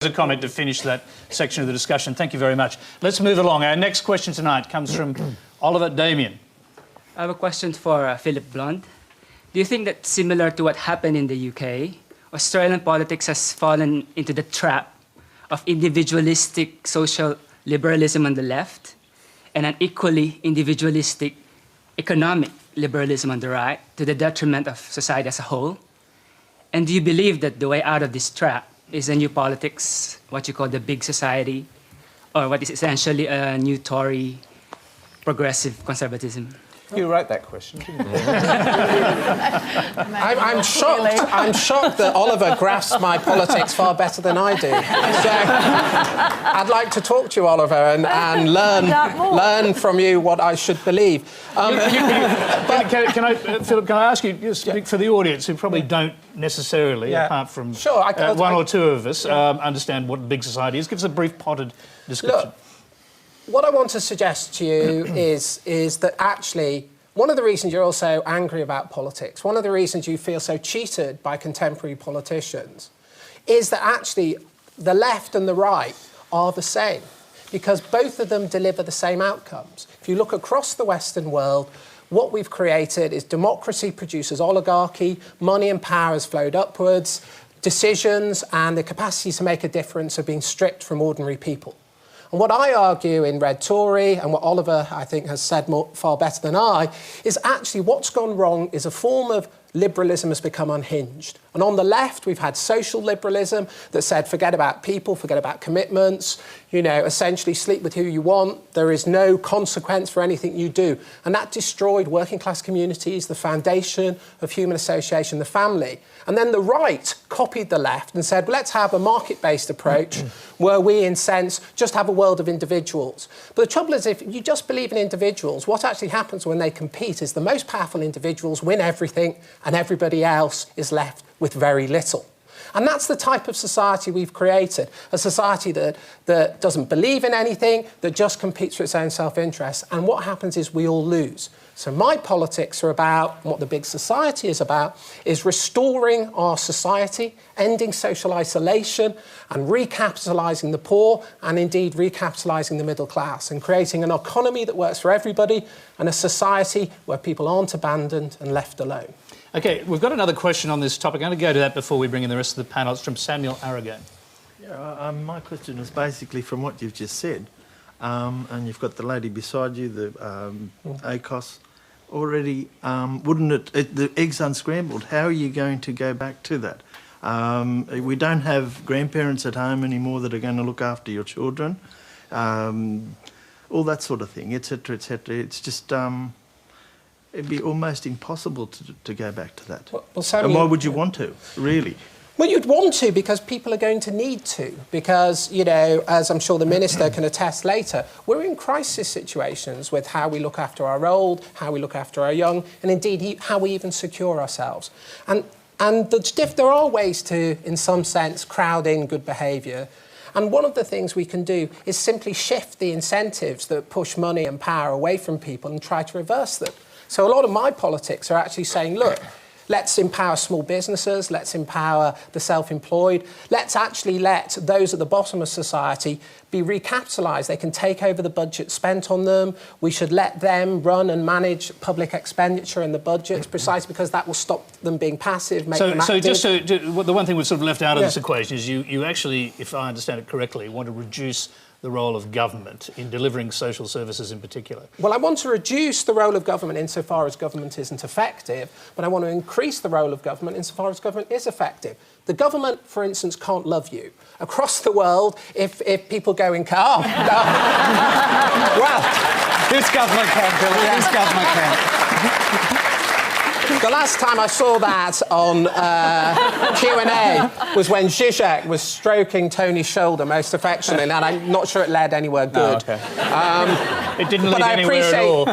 a comment to finish that section of the discussion. Thank you very much. Let's move along. Our next question tonight comes from Oliver Damien. I have a question for Phillip Blond. Do you think that similar to what happened in the UK, Australian politics has fallen into the trap of individualistic social liberalism on the left and an equally individualistic economic liberalism on the right, to the detriment of society as a whole? And do you believe that the way out of this trap is a new politics, what you call the big society, or what is essentially a new Tory progressive conservatism? You wrote that question, didn't you? I'm shocked. I'm shocked that Oliver grasps my politics far better than I do. So I'd like to talk to you, Oliver, and learn from you what I should believe. Philip, can I ask you, just for the audience who probably don't necessarily, apart from one or two of us, understand what big society is, give us a brief potted description. Look, what I want to suggest to you is that actually one of the reasons you're also angry about politics, one of the reasons you feel so cheated by contemporary politicians, is that actually the left and the right are the same, because both of them deliver the same outcomes. If you look across the Western world, what we've created is democracy produces oligarchy, money and power has flowed upwards, decisions and the capacity to make a difference are being stripped from ordinary people. And what I argue in Red Tory, and what Oliver, I think, has said far better than I, is actually what's gone wrong is a form of liberalism has become unhinged. And on the left, we've had social liberalism that said, forget about people, forget about commitments, you know, essentially sleep with who you want. There is no consequence for anything you do. And that destroyed working class communities, the foundation of human association, the family. And then the right copied the left and said, well, let's have a market-based approach where we, in sense, just have a world of individuals. But the trouble is, if you just believe in individuals, what actually happens when they compete is the most powerful individuals win everything and everybody else is left with very little. And that's the type of society we've created, a society that doesn't believe in anything, that just competes for its own self-interest. And what happens is we all lose. So my politics are about, what the big society is about, is restoring our society, ending social isolation and recapitalising the poor and indeed recapitalising the middle class and creating an economy that works for everybody and a society where people aren't abandoned and left alone. OK, we've got another question on this topic. I'm going to go to that before we bring in the rest of the panel. It's from Samuel Aragon. Yeah, my question is basically from what you've just said. And you've got the lady beside you, the ACOS. Already, wouldn't the egg's unscrambled, how are you going to go back to that? We don't have grandparents at home anymore that are going to look after your children, all that sort of thing, etc., etc. It's just, it'd be almost impossible to go back to that. Well, Samuel, and why would you want to, really? Well, you'd want to because people are going to need to. Because, you know, as I'm sure the Minister can attest later, we're in crisis situations with how we look after our old, how we look after our young, and indeed how we even secure ourselves. And there are ways to, in some sense, crowd in good behaviour. And one of the things we can do is simply shift the incentives that push money and power away from people and try to reverse them. So a lot of my politics are actually saying, look, let's empower small businesses, let's empower the self-employed, let's actually let those at the bottom of society be recapitalised. They can take over the budget spent on them. We should let them run and manage public expenditure in the budgets, precisely because that will stop them being passive, make them active. So the one thing we've sort of left out of this equation is you actually, if I understand it correctly, want to reduce the role of government in delivering social services in particular? Well, I want to reduce the role of government insofar as government isn't effective, but I want to increase the role of government insofar as government is effective. The government, for instance, can't love you. Across the world, if people go in car... Well, this government can, Philip. This government can. The last time I saw that on Q&A was when Zizek was stroking Tony's shoulder most affectionately, and I'm not sure it led anywhere good. Oh, okay. It didn't lead anywhere at all,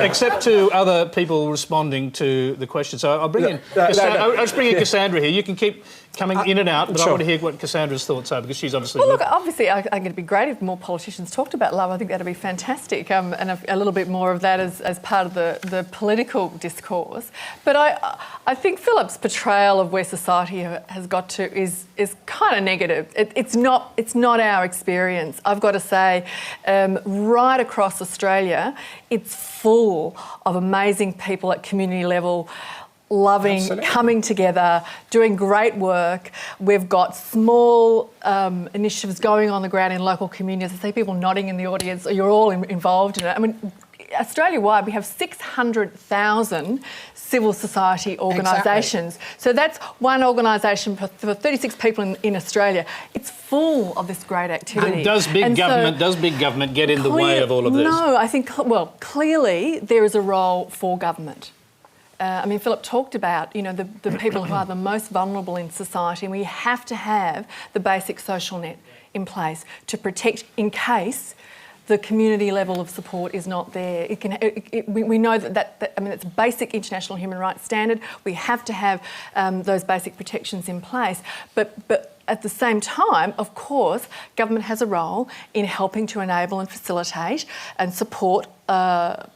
except to other people responding to the question. So I'll bring in... I'll just bring in Cassandra here. You can keep coming in and out, but I want to hear what Cassandra's thoughts are, because she's obviously... Well, look, obviously, I think it'd be great if more politicians talked about love. I think that'd be fantastic, and a little bit more of that as part of the political discourse. But I think Philip's portrayal of where society has got to is kind of negative. It's not our experience. I've got to say, right across Australia, it's full of amazing people at community level, loving, Absolutely. Coming together, doing great work. We've got small initiatives going on the ground in local communities. I see people nodding in the audience. You're all involved in it. I mean, Australia-wide, we have 600,000 civil society organisations. Exactly. So that's one organisation for 36 people in Australia. It's full of this great activity. And does big government get in the way of all of this? No, I think, well, clearly there is a role for government. I mean, Philip talked about, the people who are the most vulnerable in society, and we have to have the basic social net in place to protect in case the community level of support is not there. We know that it's a basic international human rights standard. We have to have those basic protections in place. But at the same time, of course, government has a role in helping to enable and facilitate and support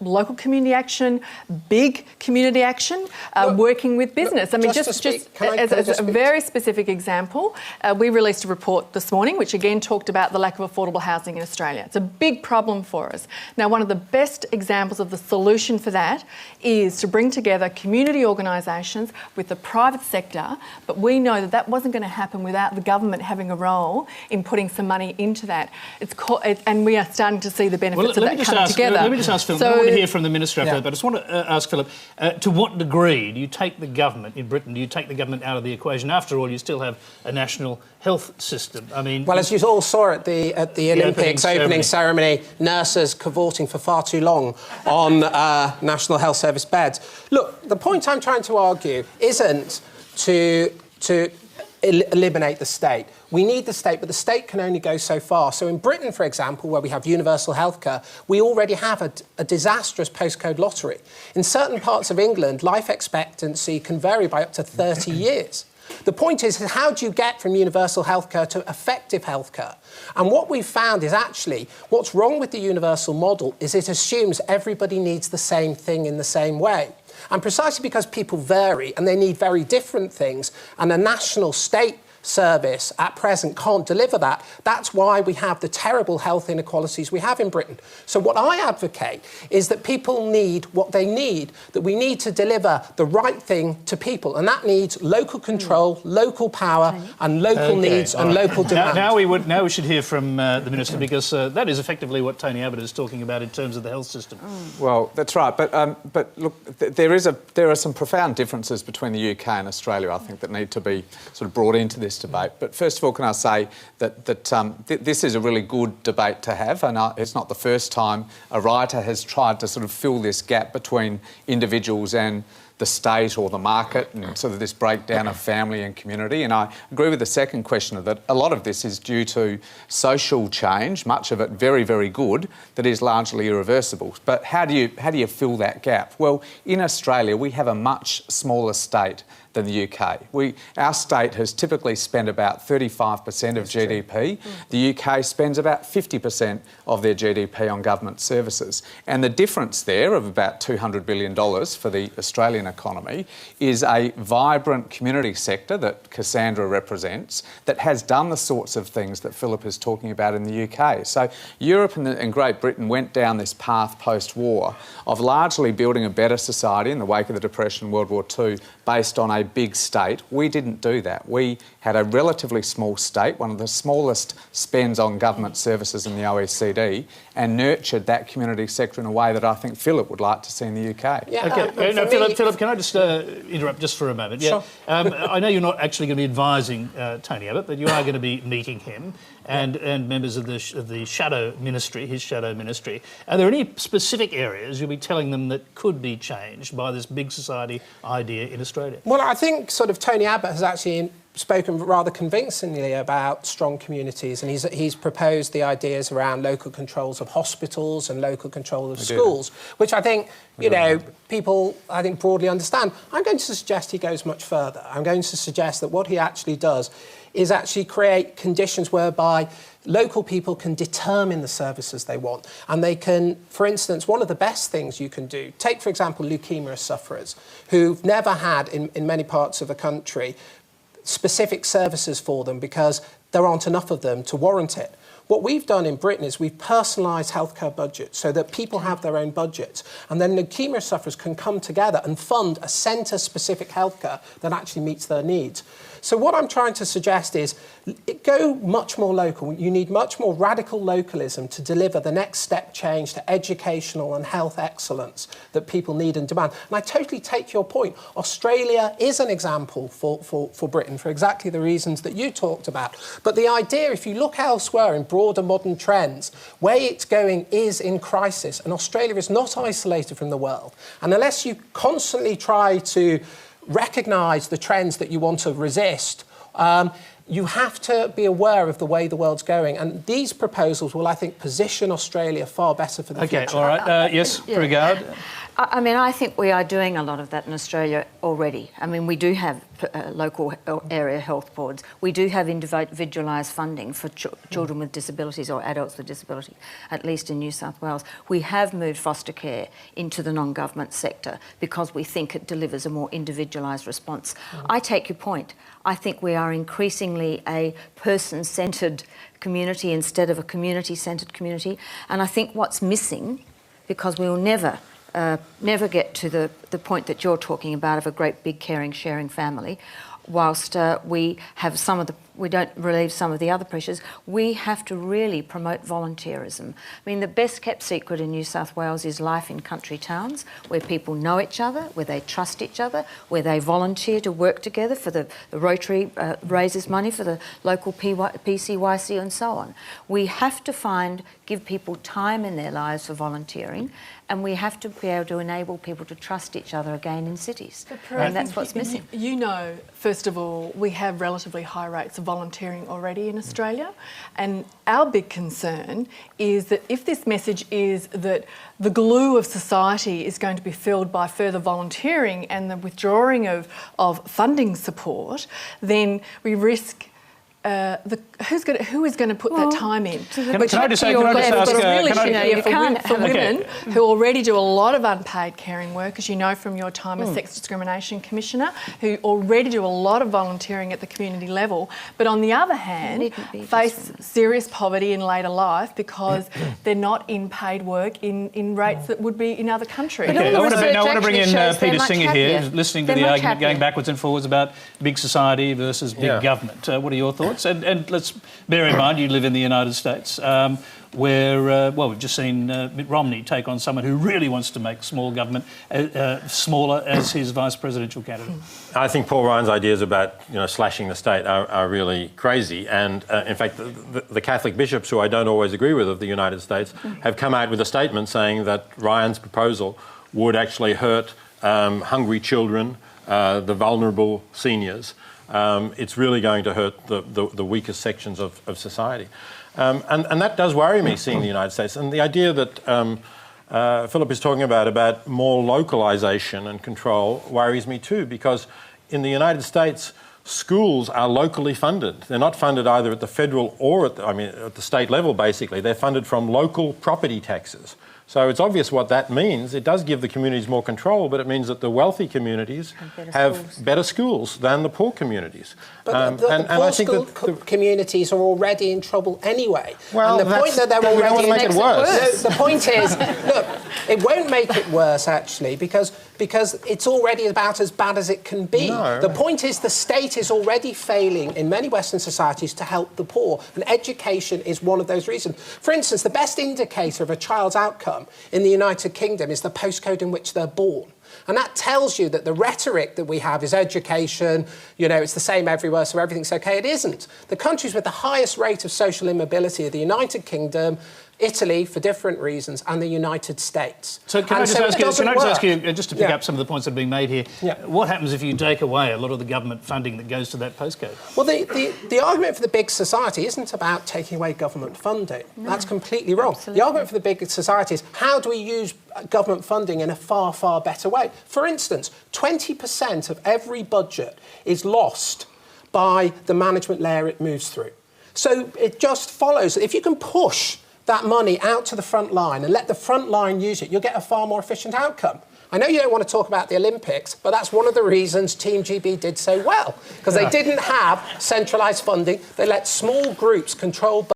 local community action, big community action, working with business. I mean, just as a very specific example, we released a report this morning which again talked about the lack of affordable housing in Australia. It's a big problem for us. Now, one of the best examples of the solution for that is to bring together community organisations with the private sector, but we know that wasn't going to happen without the government having a role in putting some money into that. And we are starting to see the benefits of that coming together. Let me just ask Philip, I want to hear from the Minister after that, but I just want to ask Philip, to what degree do you take the government in Britain, do you take the government out of the equation? After all, you still have a national health system. I mean... Well, as you all saw at the Olympics opening ceremony, nurses cavorting for far too long on National Health Service beds. Look, the point I'm trying to argue isn't to eliminate the state. We need the state, but the state can only go so far. So in Britain, for example, where we have universal healthcare, we already have a disastrous postcode lottery. In certain parts of England, life expectancy can vary by up to 30 years. The point is, how do you get from universal healthcare to effective healthcare? And what we've found is actually, what's wrong with the universal model is it assumes everybody needs the same thing in the same way. And precisely because people vary and they need very different things, and a national state service at present can't deliver that, that's why we have the terrible health inequalities we have in Britain. So what I advocate is that people need what they need, that we need to deliver the right thing to people, and that needs local control, local power, and local needs and local demand. Now we should hear from the Minister, because that is effectively what Tony Abbott is talking about in terms of the health system. Well, that's right, but look, there are some profound differences between the UK and Australia, I think, that need to be sort of brought into this debate. But first of all, can I say that this is a really good debate to have, and it's not the first time a writer has tried to sort of fill this gap between individuals and the state or the market, and sort of this breakdown of family and community. And I agree with the second questioner that a lot of this is due to social change, much of it very, very good, that is largely irreversible. But how do you fill that gap? Well, in Australia, we have a much smaller state than the UK. Our state has typically spent about 35% of GDP. The UK spends about 50% of their GDP on government services. And the difference there of about $200 billion for the Australian economy is a vibrant community sector that Cassandra represents that has done the sorts of things that Philip is talking about in the UK. So Europe and Great Britain went down this path post-war of largely building a better society in the wake of the Depression and World War II based on a big state. We didn't do that. We had a relatively small state, one of the smallest spends on government services in the OECD, and nurtured that community sector in a way that I think Philip would like to see in the UK. Yeah, okay. Now, Philip, can I just interrupt just for a moment? Yeah. Sure. I know you're not actually going to be advising Tony Abbott, but you are going to be meeting him and members of the shadow ministry, his shadow ministry. Are there any specific areas you'll be telling them that could be changed by this big society idea in Australia? Well, I think sort of Tony Abbott has actually spoken rather convincingly about strong communities, and he's proposed the ideas around local controls of hospitals and local control of schools, which I think, people, I think, broadly understand. I'm going to suggest he goes much further. I'm going to suggest that what he actually does is actually create conditions whereby local people can determine the services they want. And they can, for instance, one of the best things you can do, take, for example, leukemia sufferers who've never had, in many parts of the country, specific services for them because there aren't enough of them to warrant it. What we've done in Britain is we've personalised healthcare budgets so that people have their own budgets, and then leukemia sufferers can come together and fund a centre-specific healthcare that actually meets their needs. So what I'm trying to suggest is go much more local. You need much more radical localism to deliver the next step change to educational and health excellence that people need and demand. And I totally take your point. Australia is an example for Britain for exactly the reasons that you talked about. But the idea, if you look elsewhere in broader modern trends, where it's going is in crisis. And Australia is not isolated from the world. And unless you constantly try to recognise the trends that you want to resist, you have to be aware of the way the world's going. And these proposals will, I think, position Australia far better for the future. OK, all right. Yes, Brigade. I mean, I think we are doing a lot of that in Australia already. I mean, we do have local area health boards. We do have individualised funding for children with disabilities or adults with disabilities, at least in New South Wales. We have moved foster care into the non-government sector because we think it delivers a more individualised response. I take your point. I think we are increasingly a person-centred community instead of a community-centred community. And I think what's missing, because we will never get to the point that you're talking about of a great big caring sharing family, whilst we don't relieve some of the other pressures, we have to really promote volunteerism. I mean, the best kept secret in New South Wales is life in country towns where people know each other, where they trust each other, where they volunteer to work together for the Rotary raises money for the local PCYC and so on. We have to give people time in their lives for volunteering, and we have to be able to enable people to trust each other again in cities. And that's what's missing. You know, first of all, we have relatively high rates of volunteering already in Australia, and our big concern is that if this message is that the glue of society is going to be filled by further volunteering and the withdrawing of funding support, then we risk who is going to put that time in? Can I just ask? For women who already do a lot of unpaid caring work, as you know from your time as Sex Discrimination Commissioner, who already do a lot of volunteering at the community level, but on the other hand, face serious poverty in later life because they're not in paid work in rates that would be in other countries. Okay. I want to bring in Peter Singer here, listening to the argument going backwards and forwards about big society versus big government. What are your thoughts? And let's bear in mind you live in the United States, where, we've just seen Mitt Romney take on someone who really wants to make small government smaller as his vice presidential candidate. I think Paul Ryan's ideas about slashing the state are really crazy. And in fact, the Catholic bishops, who I don't always agree with of the United States, have come out with a statement saying that Ryan's proposal would actually hurt hungry children, the vulnerable seniors. It's really going to hurt the weakest sections of society. And that does worry me, seeing the United States. And the idea that Philip is talking about more localisation and control worries me too, because in the United States, schools are locally funded. They're not funded either at the federal or at the state level, basically. They're funded from local property taxes. So it's obvious what that means. It does give the communities more control, but it means that the wealthy communities have better schools than the poor communities. But the poor communities are already in trouble anyway. Well, and the point that they're already want to make it worse. The point is, look, it won't make it worse actually because it's already about as bad as it can be. No. The point is the state is already failing in many Western societies to help the poor, and education is one of those reasons. For instance, the best indicator of a child's outcome in the United Kingdom is the postcode in which they're born. And that tells you that the rhetoric that we have is education, it's the same everywhere, so everything's okay. It isn't. The countries with the highest rate of social immobility are the United Kingdom, Italy for different reasons, and the United States. So can I just ask you, just to pick up some of the points that are being made here, what happens if you take away a lot of the government funding that goes to that postcode? Well, the argument for the big society isn't about taking away government funding. No, that's completely wrong. Absolutely. The argument for the big society is how do we use government funding in a far, far better way? For instance, 20% of every budget is lost by the management layer it moves through. So it just follows that if you can push that money out to the front line and let the front line use it, you'll get a far more efficient outcome. I know you don't want to talk about the Olympics, but that's one of the reasons Team GB did so well, because they didn't have centralised funding. They let small groups control